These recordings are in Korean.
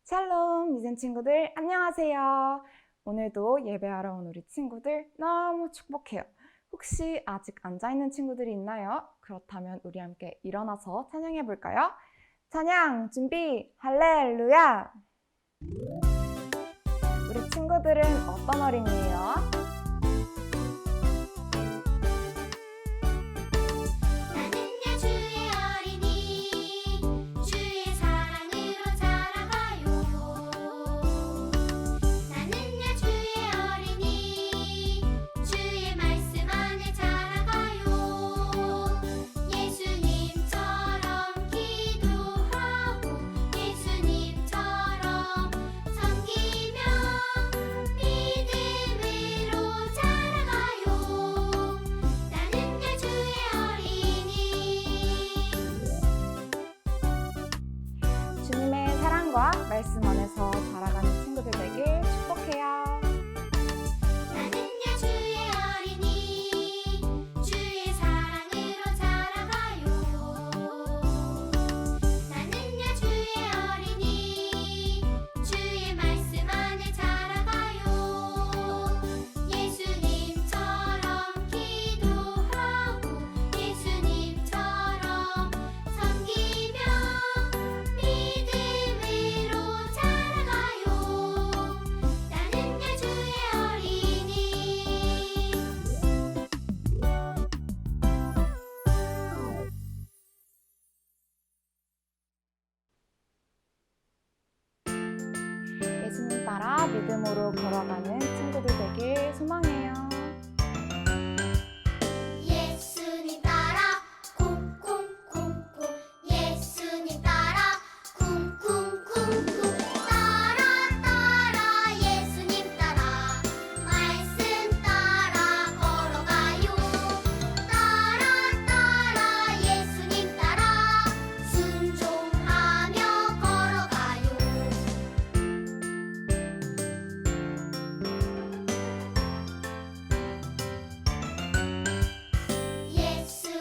샬롬, 미생 친구들 안녕하세요. 오늘도 예배하러 온 우리 친구들 너무 축복해요. 혹시 아직 앉아있는 친구들이 있나요? 그렇다면 우리 함께 일어나서 찬양해 볼까요? 찬양 준비, 할렐루야! 우리 친구들은 어떤 어린이에요? 주님의 사랑과 말씀 안에서 자라가는 친구들 되길 축복해요. 나는야 주의 어린이 주의 사랑으로 자라가요. 나는야 주의 어린이 주의 말씀 안에 자라가요. 예수님처럼 기도하고 예수님처럼 섬기며 믿음으로 자라가요. 나는야 주의 어린이. 예수님 따라 믿음으로 걸어가는 친구들 되길 소망해요. 예수님 따라 쿵쿵쿵쿵 예수님 따라 쿵쿵쿵쿵 따라 따라 예수님 따라 말씀 따라 걸어가요. 따라 따라 예수님 따라 순종하며 걸어가요. 예수님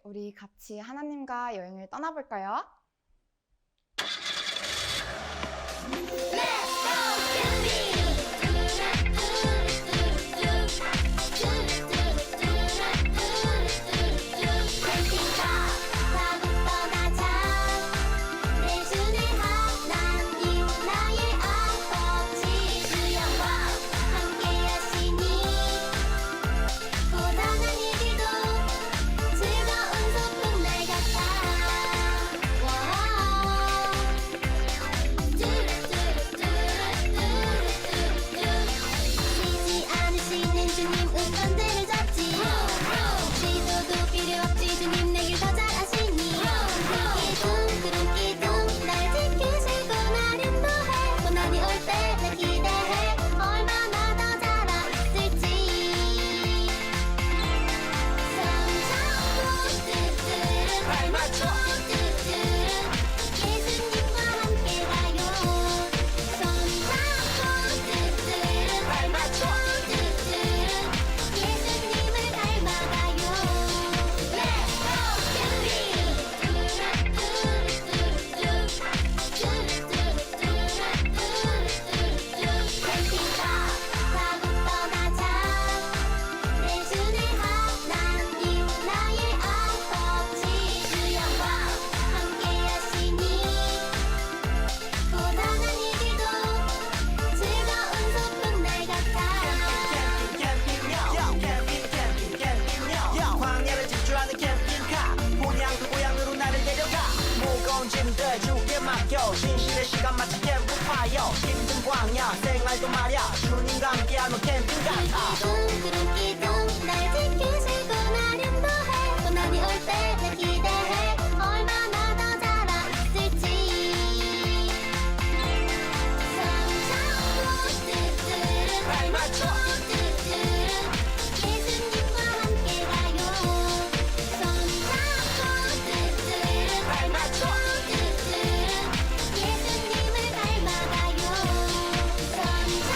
우리 같이 하나님과 여행을 떠나볼까요? 신실의 시간 마치 캠프파이어 힘든 광야 생활도 말야 주님과 함께하는 캠핑 같아 기둥 날 지키시고 나름 더해 고난이 올 때 내 기대해 얼마나 더 자라 있을지 성장 발 맞춰 예수님과 함께 가요 성장 발 맞춰 예수님을 닮아가요 성장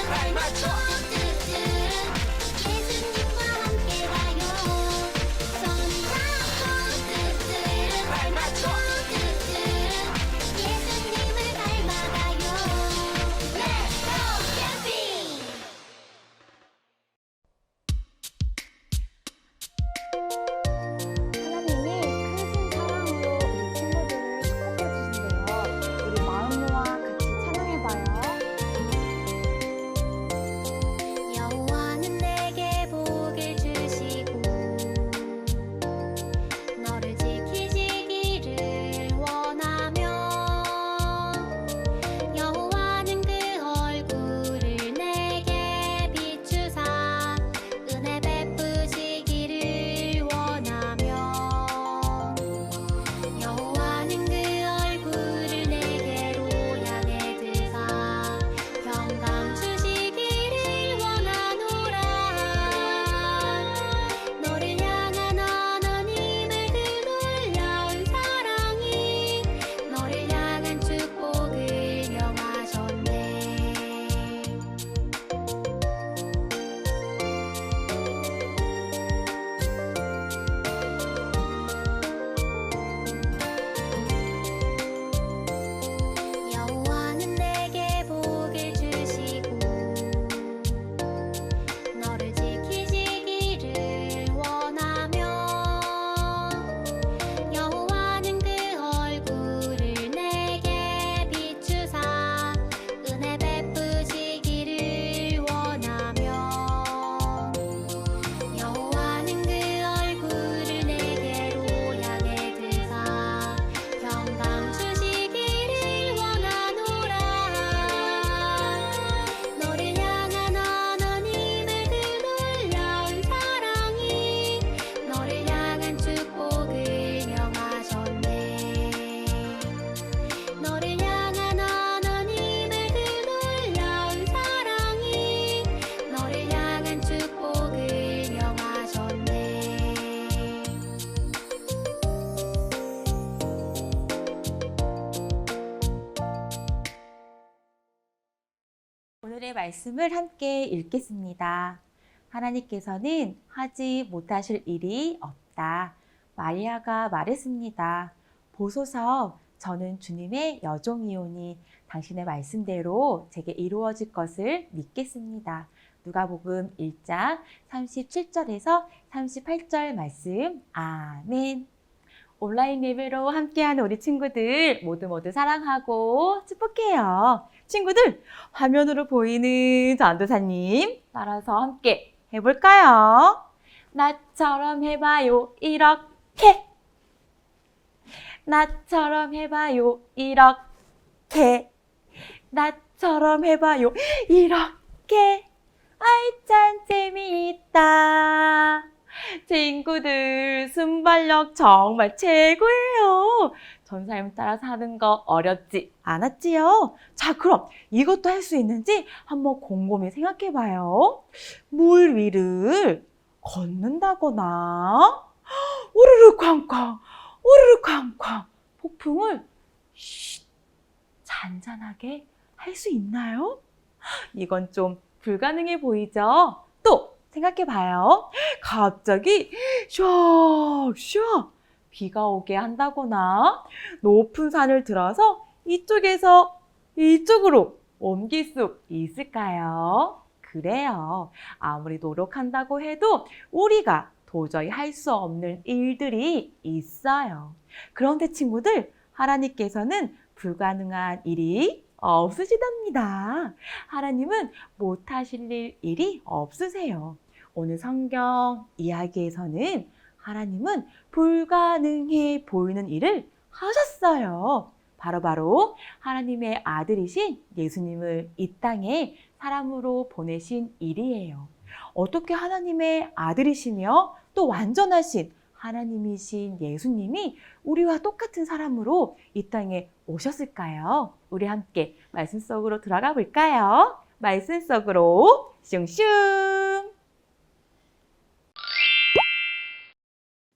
발 맞춰 예수님과 함께 가요 성장 발 맞춰 예수님을 닮아가요 Let's go 캠핑 하나님이 크신 사랑으로 우리 친구들을 축복해 주신대요. 우리 마음 모아 같이 찬양해봐요. 여호와는 내게 복을 주시고 너를 지키시기를 원하며 여호와는 그 얼굴을 내게 비추사 은혜 베푸시기를 원하며 여호와는 그 얼굴을 내게로 향해 드사 평강 주시기를 원하노라 너를 향한 하나님의 그 놀라운 사랑이 너를 향한 축복을 명하셨네 여호와는 내게 복을 주시고 너를 지키시기를 원하며 여호와는 그 얼굴을 내게 비추사 은혜 베푸시기를 원하며 여호와는 그 얼굴을 내게로 향해 드사 평강 주시기를 원하노라 너를 향한 하나님의 그 놀라운 사랑이 너를 향한 축복을 명하셨네 너를 향한 하나님의 그 놀라운 사랑이 너를 향한 축복을 명하셨네 오늘의 말씀을 함께 읽겠습니다. 하나님께서는 하지 못하실 일이 없다. 마리아가 말했습니다. 보소서, 저는 주님의 여종이오니 당신의 말씀대로 제게 이루어질 것을 믿겠습니다. 누가복음 1장 37절에서 38절 말씀. 아멘. 온라인 예배로 함께하는 우리 친구들 모두 사랑하고 축복해요. 친구들, 화면으로 보이는 전도사님 따라서 함께 해볼까요? 나처럼 해봐요, 이렇게. 나처럼 해봐요, 이렇게. 나처럼 해봐요, 이렇게. 아이 참 재미있다. 친구들, 순발력 정말 최고예요. 전사님 따라서 하는 거 어렵지 않았지요? 자, 그럼 이것도 할 수 있는지 한번 곰곰이 생각해봐요. 물 위를 걷는다거나 우르르 쾅쾅, 우르르 쾅쾅 폭풍을 잔잔하게 할 수 있나요? 이건 좀 불가능해 보이죠? 또 생각해봐요. 갑자기 샥샥 비가 오게 한다거나 높은 산을 들어서 이쪽에서 이쪽으로 옮길 수 있을까요? 그래요. 아무리 노력한다고 해도 우리가 도저히 할 수 없는 일들이 있어요. 그런데 친구들, 하나님께서는 불가능한 일이 없으시답니다. 하나님은 못하실 일이 없으세요. 오늘 성경 이야기에서는 하나님은 불가능해 보이는 일을 하셨어요. 바로 하나님의 아들이신 예수님을 이 땅에 사람으로 보내신 일이에요. 어떻게 하나님의 아들이시며 또 완전하신 하나님이신 예수님이 우리와 똑같은 사람으로 이 땅에 오셨을까요? 우리 함께 말씀 속으로 들어가 볼까요? 말씀 속으로 슝슝!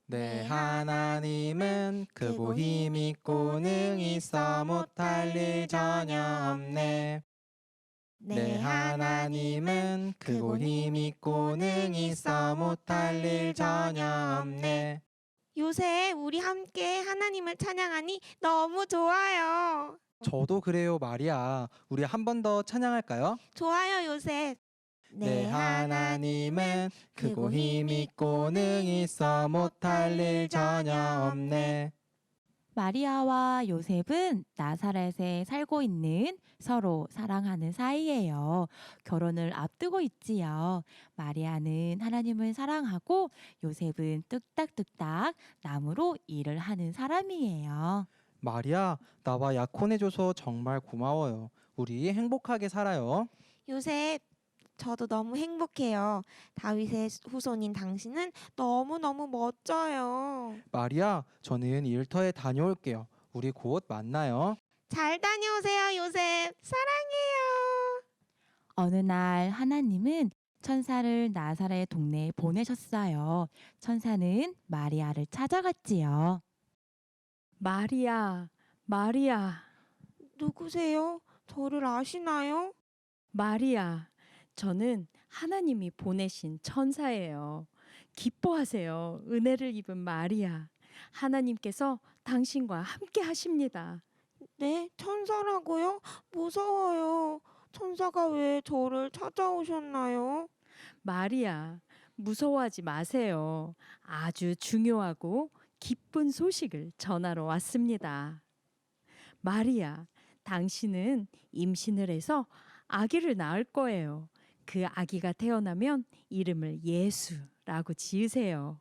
내 하나님은 크고 힘있고 능히 있어 못할 일 전혀 없네. 내 하나님은 크고 힘있고 능히 있어 못할 일 전혀 없네. 요새 우리 함께 하나님을 찬양하니 너무 좋아요. 저도 그래요, 마리아. 우리 한 번 더 찬양할까요? 좋아요, 요셉. 내 하나님은 크고 힘있고 능히 있어 못할 일 전혀 없네. 마리아와 요셉은 나사렛에 살고 있는 서로 사랑하는 사이예요. 결혼을 앞두고 있지요. 마리아는 하나님을 사랑하고 요셉은 뚝딱뚝딱 나무로 일을 하는 사람이에요. 마리아, 나와 약혼해줘서 정말 고마워요. 우리 행복하게 살아요. 요셉, 저도 너무 행복해요. 다윗의 후손인 당신은 너무너무 멋져요. 마리아, 저는 일터에 다녀올게요. 우리 곧 만나요. 잘 다녀오세요, 요셉. 사랑해요. 어느 날 하나님은 천사를 나사렛 동네에 보내셨어요. 천사는 마리아를 찾아갔지요. 마리아, 마리아, 누구세요? 저를 아시나요? 마리아. 저는 하나님이 보내신 천사예요. 기뻐하세요. 은혜를 입은 마리아. 하나님께서 당신과 함께 하십니다. 네, 천사라고요? 무서워요. 천사가 왜 저를 찾아오셨나요? 마리아, 무서워하지 마세요. 아주 중요하고 기쁜 소식을 전하러 왔습니다. 마리아, 당신은 임신을 해서 아기를 낳을 거예요. 그 아기가 태어나면 이름을 예수라고 지으세요.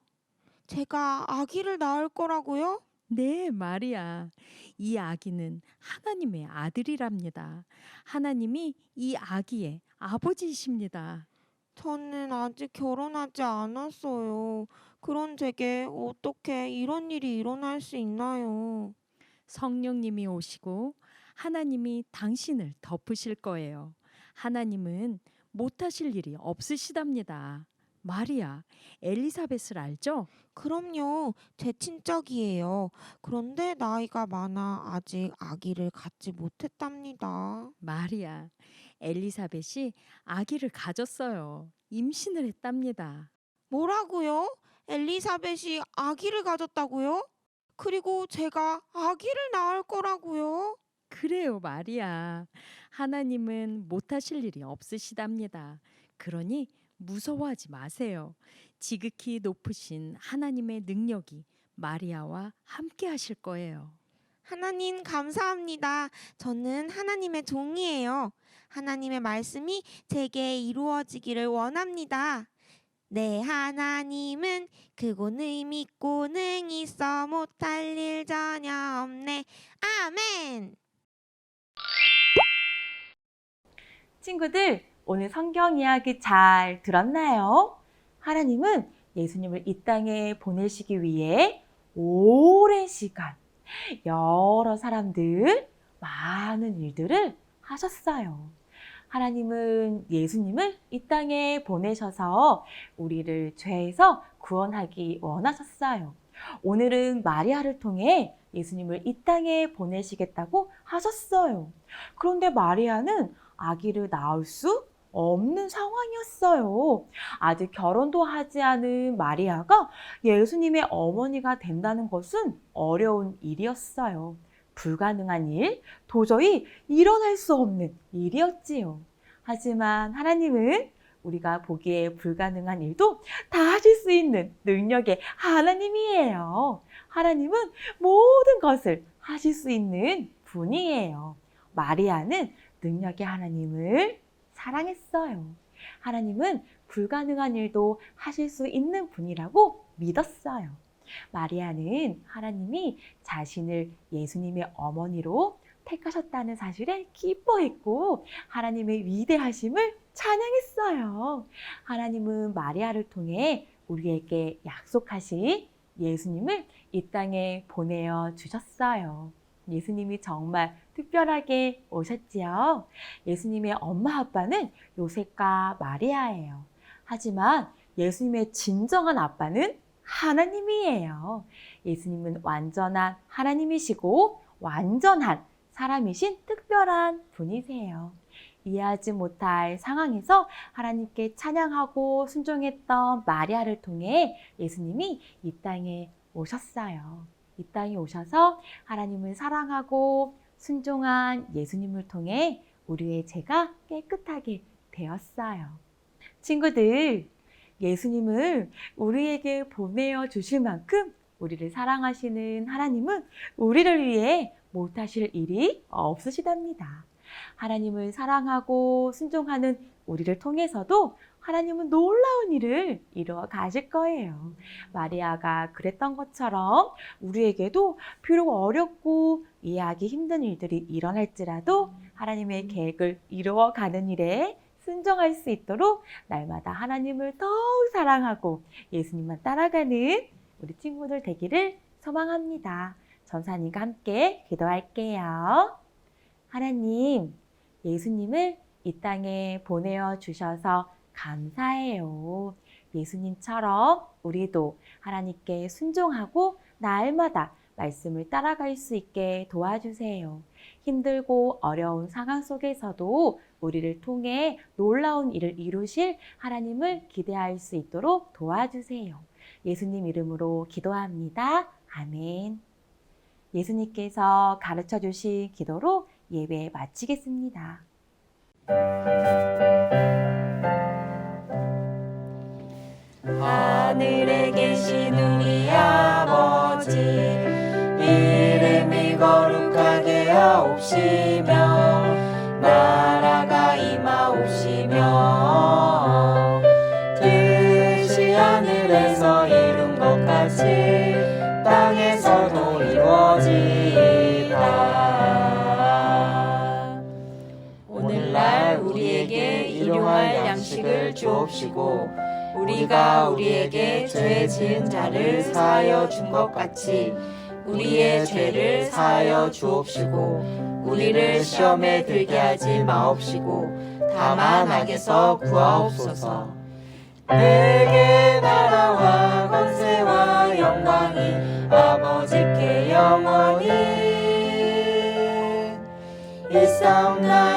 제가 아기를 낳을 거라고요? 네, 마리아. 이 아기는 하나님의 아들이랍니다. 하나님이 이 아기의 아버지이십니다. 저는 아직 결혼하지 않았어요. 그런 제게 어떻게 이런 일이 일어날 수 있나요? 성령님이 오시고 하나님이 당신을 덮으실 거예요. 하나님은 못하실 일이 없으시답니다. 마리아, 엘리사벳을 알죠? 그럼요. 제 친척이에요. 그런데 나이가 많아 아직 아기를 갖지 못했답니다. 마리아, 엘리사벳이 아기를 가졌어요. 임신을 했답니다. 뭐라고요? 엘리사벳이 아기를 가졌다고요? 그리고 제가 아기를 낳을 거라고요? 그래요, 마리아. 하나님은 못하실 일이 없으시답니다. 그러니 무서워하지 마세요. 지극히 높으신 하나님의 능력이 마리아와 함께 하실 거예요. 하나님 감사합니다. 저는 하나님의 종이에요. 하나님의 말씀이 제게 이루어지기를 원합니다. 내 하나님은 크고 능히 있고 능히 있어 못할 일 전혀 없네. 아멘. 친구들, 오늘 성경 이야기 잘 들었나요? 하나님은 예수님을 이 땅에 보내시기 위해 오랜 시간 여러 사람들, 많은 일들을 하셨어요. 하나님은 예수님을 이 땅에 보내셔서 우리를 죄에서 구원하기 원하셨어요. 오늘은 마리아를 통해 예수님을 이 땅에 보내시겠다고 하셨어요. 그런데 마리아는 아기를 낳을 수 없는 상황이었어요. 아직 결혼도 하지 않은 마리아가 예수님의 어머니가 된다는 것은 어려운 일이었어요. 불가능한 일, 도저히 일어날 수 없는 일이었지요. 하지만 하나님은 우리가 보기에 불가능한 일도 다 하실 수 있는 능력의 하나님이에요. 하나님은 모든 것을 하실 수 있는 분이에요. 마리아는 능력의 하나님을 사랑했어요. 하나님은 불가능한 일도 하실 수 있는 분이라고 믿었어요. 마리아는 하나님이 자신을 예수님의 어머니로 택하셨다는 사실에 기뻐했고 하나님의 위대하심을 찬양했어요. 하나님은 마리아를 통해 우리에게 약속하신 예수님을 이 땅에 보내어 주셨어요. 예수님이 정말 특별하게 오셨지요. 예수님의 엄마 아빠는 요셉과 마리아예요. 하지만 예수님의 진정한 아빠는 하나님이에요. 예수님은 완전한 하나님이시고 완전한 사람이신 특별한 분이세요. 이해하지 못할 상황에서 하나님께 찬양하고 순종했던 마리아를 통해 예수님이 이 땅에 오셨어요. 이 땅에 오셔서 하나님을 사랑하고 순종한 예수님을 통해 우리의 죄가 깨끗하게 되었어요. 친구들, 예수님을 우리에게 보내어 주실 만큼 우리를 사랑하시는 하나님은 우리를 위해 못하실 일이 없으시답니다. 하나님을 사랑하고 순종하는 우리를 통해서도 하나님은 놀라운 일을 이루어 가실 거예요. 마리아가 그랬던 것처럼 우리에게도 비록 어렵고 이해하기 힘든 일들이 일어날지라도 하나님의 계획을 이루어 가는 일에 순종할 수 있도록 날마다 하나님을 더욱 사랑하고 예수님만 따라가는 우리 친구들 되기를 소망합니다. 전사님과 함께 기도할게요. 하나님, 예수님을 이 땅에 보내어 주셔서 감사해요. 예수님처럼 우리도 하나님께 순종하고 날마다 말씀을 따라갈 수 있게 도와주세요. 힘들고 어려운 상황 속에서도 우리를 통해 놀라운 일을 이루실 하나님을 기대할 수 있도록 도와주세요. 예수님 이름으로 기도합니다. 아멘. 예수님께서 가르쳐 주신 기도로 예배 마치겠습니다. 하늘에 계신 우리 아버지 이름이 거룩하게 하옵시며 나라가 임하옵시며 뜻이 하늘에서 이룬 것 같이 땅에서도 이루어지이다. 오늘날 우리에게 일용할 양식을 주옵시고 우리가 우리에게 죄 지은 자를 사하여 준 것 같이 우리의 죄를 사하여 주옵시고 우리를 시험에 들게 하지 마옵시고 다만 악에서 구하옵소서. 내게 나라와 권세와 영광이 아버지께 영원히 일사옵나이다.